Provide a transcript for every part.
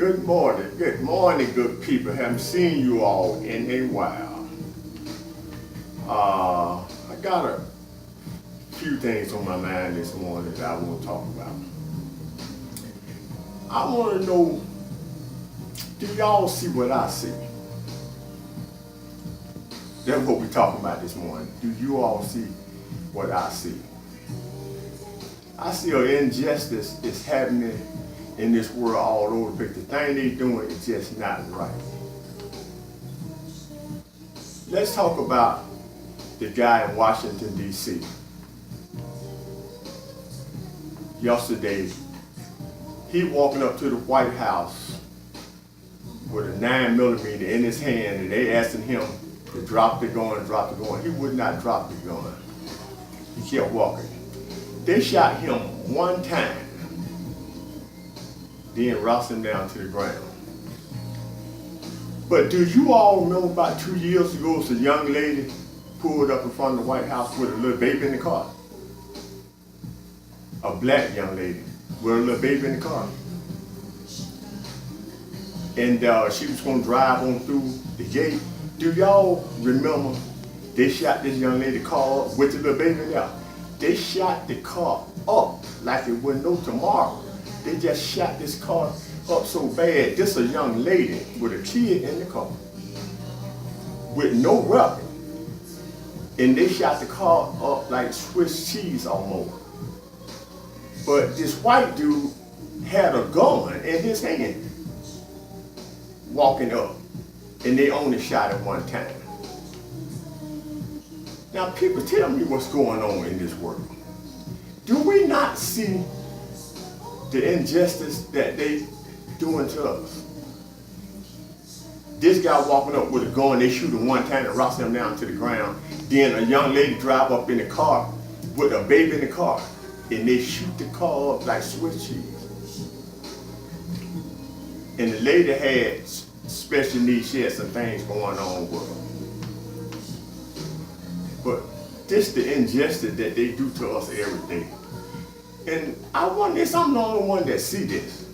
Good morning, good people. Haven't seen you all in a while. I got a few things on my mind this morning that I want to talk about. I want to know, do y'all see what I see? That's what we're talking about this morning. Do you all see what I see? I see an injustice is happening in this world all over the place. The thing they doing is just not right. Let's talk about the guy in Washington, D.C. Yesterday, he walking up to the White House with a 9mm in his hand, and they asking him to drop the gun. He would not drop the gun. He kept walking. They shot him one time, then rocked him down to the ground. But do you all remember about 2 years ago, a young lady pulled up in front of the White House with a little baby in the car? A black young lady with a little baby in the car. And she was going to drive on through the gate. Do y'all remember they shot this young lady car up with the little baby there? They shot the car up like it was no tomorrow. They just shot this car up so bad. This a young lady with a kid in the car with no weapon. And they shot the car up like Swiss cheese almost. But this white dude had a gun in his hand walking up. And they only shot him one time. Now people tell me what's going on in this world. Do we not see the injustice that they doing to us? This guy walking up with a gun, they shoot him one time and rocks him down to the ground. Then a young lady drive up in the car with a baby in the car, and they shoot the car up like Swiss cheese. And the lady had special needs. She had some things going on with her. But this the injustice that they do to us every day. And I wonder if I'm the only one that see this.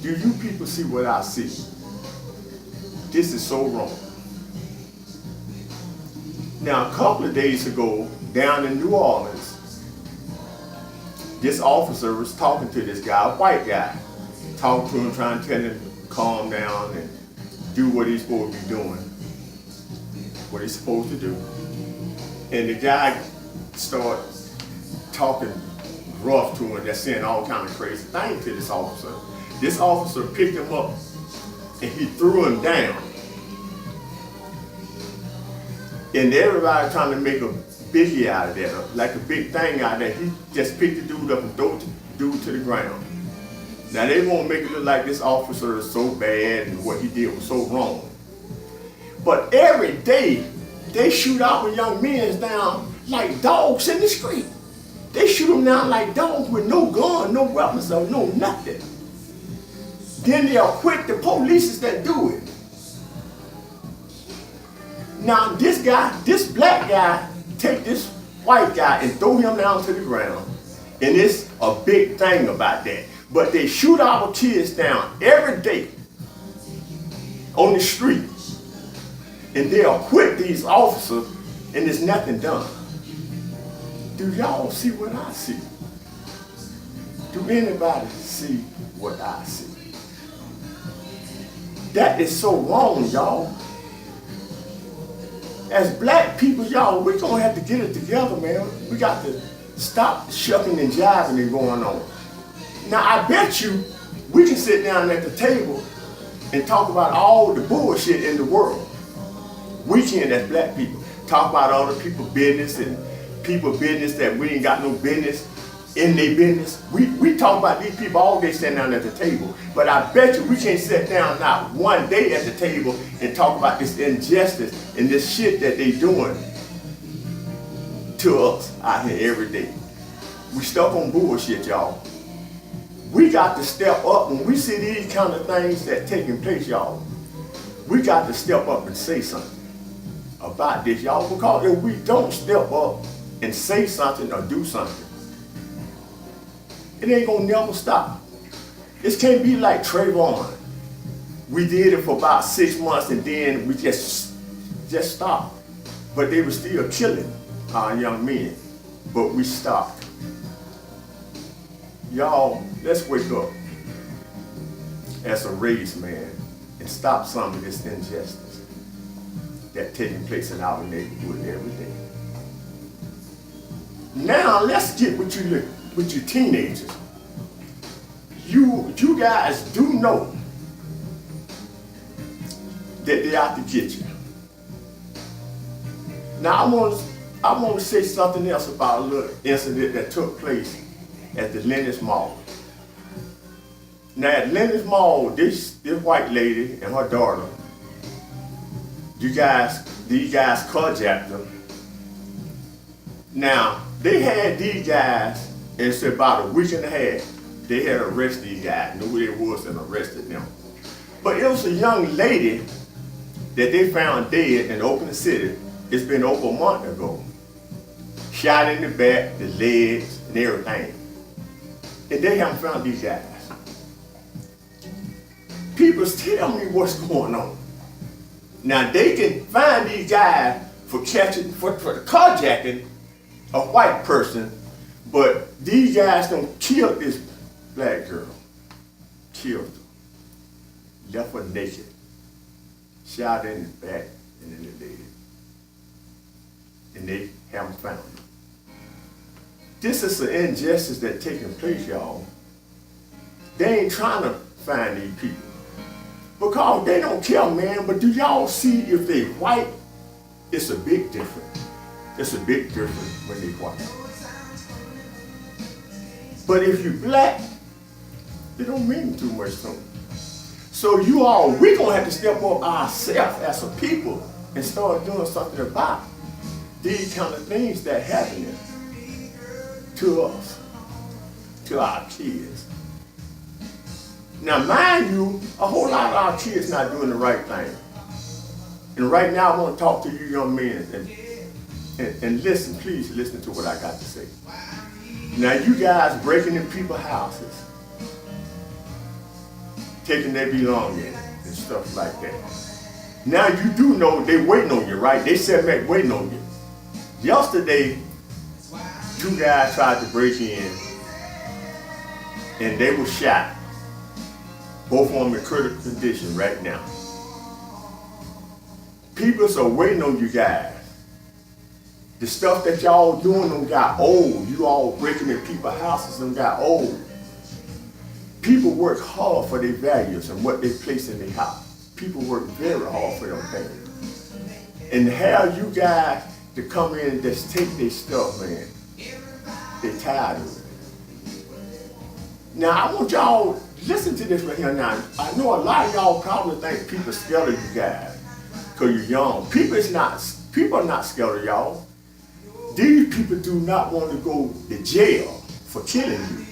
Do you people see what I see? This is so wrong. Now, a couple of days ago, down in New Orleans, this officer was talking to this guy, a white guy. Talking to him, trying to tell him to calm down and do what he's supposed to be doing. What he's supposed to do. And the guy started talking rough to him, just saying all kind of crazy things to this officer. This officer picked him up and he threw him down. And everybody trying to make a biggie out of that, like a big thing out of that. He just picked the dude up and threw the dude to the ground. Now they won't make it look like this officer is so bad and what he did was so wrong. But every day, they shoot our young men down like dogs in the street. They shoot them down like dogs with no gun, no weapons, or no nothing. Then they'll quit the police that do it. Now this guy, this black guy, take this white guy and throw him down to the ground. And it's a big thing about that. But they shoot our kids down every day on the street. And they'll quit these officers and there's nothing done. Do y'all see what I see? Do anybody see what I see? That is so wrong, y'all. As black people, y'all, we're gonna have to get it together, man. We got to stop shucking and jiving and going on. Now I bet you we can sit down at the table and talk about all the bullshit in the world. We can, as black people, talk about other people's business and people business that we ain't got no business in their business. We talk about these people all day sitting down at the table. But I bet you we can't sit down not one day at the table and talk about this injustice and this shit that they doing to us out here every day. We stuck on bullshit, y'all. We got to step up when we see these kind of things that taking place, y'all. We got to step up and say something about this, y'all, because if we don't step up and say something or do something, it ain't gonna never stop. It can't be like Trayvon. We did it for about 6 months and then we just stopped. But they were still killing our young men. But we stopped. Y'all, let's wake up as a race, man, and stop some of this injustice that's taking place in our neighborhood every day. Now let's get with you teenagers. You guys do know that they out to get you. Now I want to say something else about a little incident that took place at the Lenox Mall. Now at Lenox Mall, this white lady and her daughter, these guys carjacked them. Now they had these guys, and it's about a week and a half. They had arrested these guys, knew who they was, and arrested them. But it was a young lady that they found dead in Oakland City. It's been over a month ago. Shot in the back, the legs, and everything. And they haven't found these guys. People tell me what's going on. Now they can find these guys for the carjacking a white person, but these guys don't kill this black girl. Killed her. Left her naked. Shot in the back and in the leg. And they haven't found her. This is an injustice that's taking place, y'all. They ain't trying to find these people. Because they don't care, man, but do y'all see if they white? It's a big difference. It's a big difference when they white. But if you black, it don't mean too much to them. So we gonna have to step up ourselves as a people and start doing something about these kind of things that happen to us, to our kids. Now, mind you, a whole lot of our kids not doing the right thing. And right now, I want to talk to you young men and listen, please listen to what I got to say. Now, you guys breaking in people's houses, taking their belongings and stuff like that. Now, you do know they waiting on you, right? They said back waiting on you. Yesterday, 2 guys tried to break in and they were shot. Both of them in critical condition right now. People are waiting on you guys. The stuff that y'all doing them got old. You all breaking in people's houses and got old. People work hard for their values and what they place in their house. People work very hard for them things. And to have you guys to come in and just take their stuff, man, they tired of it. Now I want y'all listen to this right here now. I know a lot of y'all probably think people scared of you guys because you're young. People are not scared of y'all. These people do not want to go to jail for killing you.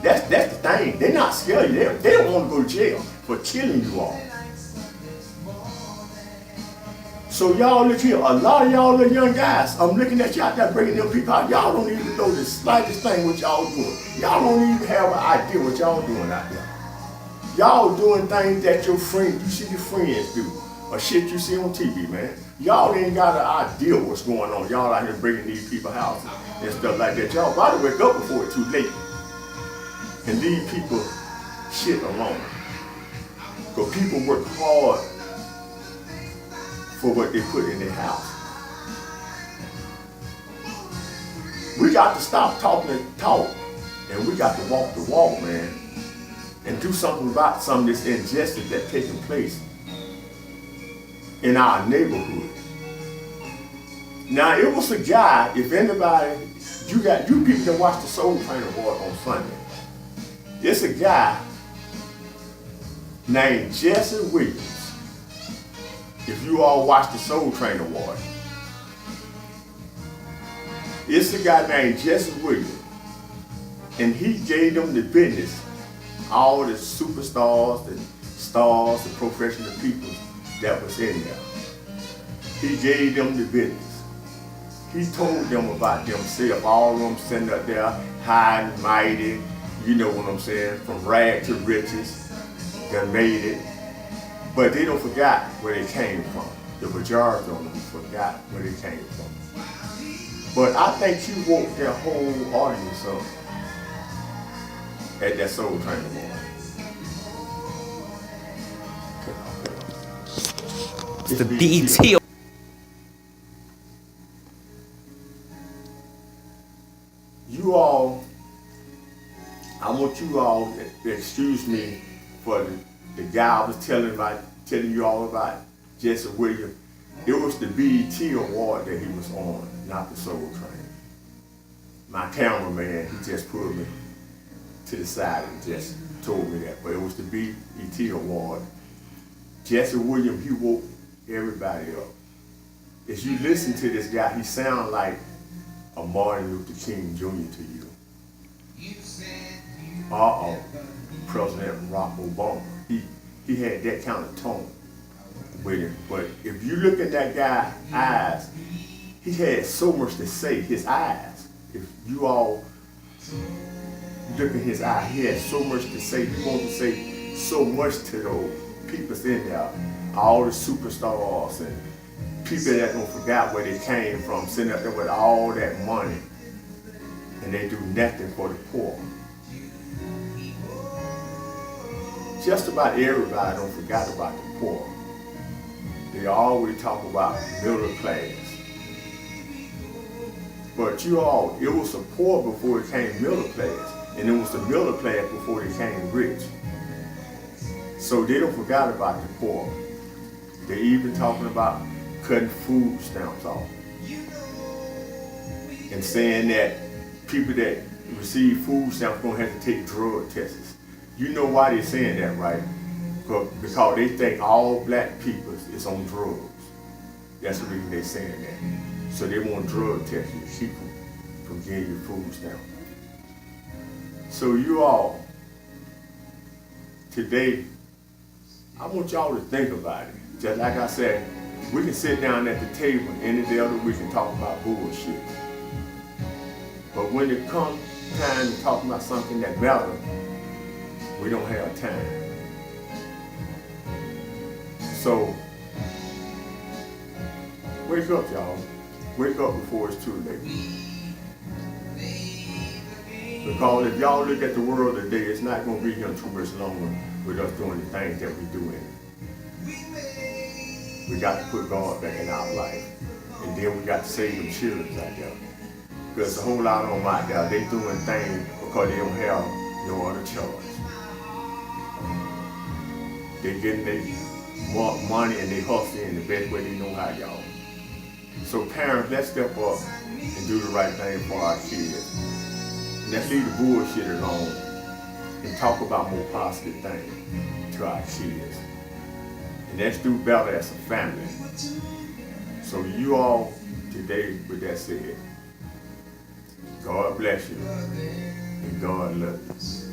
That's the thing. They're not scared of you. They don't want to go to jail for killing you all. So y'all look here, a lot of y'all little young guys, I'm looking at you out there bringing them people out. Y'all don't even know the slightest thing what y'all doing. Y'all don't even have an idea what y'all doing out there. Y'all doing things that you see your friends do, or shit you see on TV, man. Y'all ain't got an idea what's going on. Y'all out here breaking these people's houses and stuff like that. Y'all about to wake up before it's too late. And leave people shit alone. Because people work hard for what they put in their house. We got to stop talking the talk, and we got to walk the walk, man, and do something about some of this injustice that's taking place in our neighborhood. Now, it was a guy, if anybody, you people that watch the Soul Train Award on Sunday, it's a guy named Jesse Williams. If you all watch the Soul Train Award, it's a guy named Jesse Williams, and he gave them the business, all the superstars, the stars, the professional people that was in there. He gave them the business. He told them about themselves, all of them sitting up there high and mighty, You know what I'm saying? From rag to riches, that made it. But they don't forgot where they came from. The majority of them forgot where they came from. But I think you woke that whole audience up at that Soul Train morning. It's the BET. You all, I want you all to excuse me for the guy I was telling you all about, Jesse Williams. It was the BET award that he was on, not the Soul Train. My cameraman, he just put me to the side and just told me that, but it was the BET award. Jesse Williams, he woke everybody up. As you listen to this guy, he sounds like a Martin Luther King Jr. to you. President Barack Obama. He had that kind of tone with him. But if you look at that guy's eyes, he had so much to say. His eyes, if you all look at his eye, he had so much to say. He wanted to say so much to those people in there, all the superstars and people that don't forget where they came from, sitting up there with all that money, and they do nothing for the poor. Just about everybody don't forget about the poor. They always talk about middle class. But you all, it was the poor before it came middle class, and it was the middle class before they came rich. So they don't forget about the poor. They even talking about cutting food stamps off and saying that people that receive food stamps gonna have to take drug tests. You know why they're saying that, right? Because they think all black people is on drugs. That's the reason they're saying that. So they want drug tests to keep them from getting your food stamp. So you all, today, I want y'all to think about it. Just like I said, we can sit down at the table any day of the week and talk about bullshit. But when it comes time to talk about something that matters, we don't have time. So, wake up, y'all. Wake up before it's too late. Because if y'all look at the world today, it's not going to be here too much longer with us doing the things that we're doing. We got to put God back in our life. And then we got to save them children out there. Because a whole lot of them out there, they doing things because they don't have no other choice. They getting their money and they hustling in the best way they know how, y'all. So parents, let's step up and do the right thing for our kids. Let's leave the bullshit alone and talk about more positive things to our kids. And let's do better as a family. So you all today, with that said, God bless you and God love you.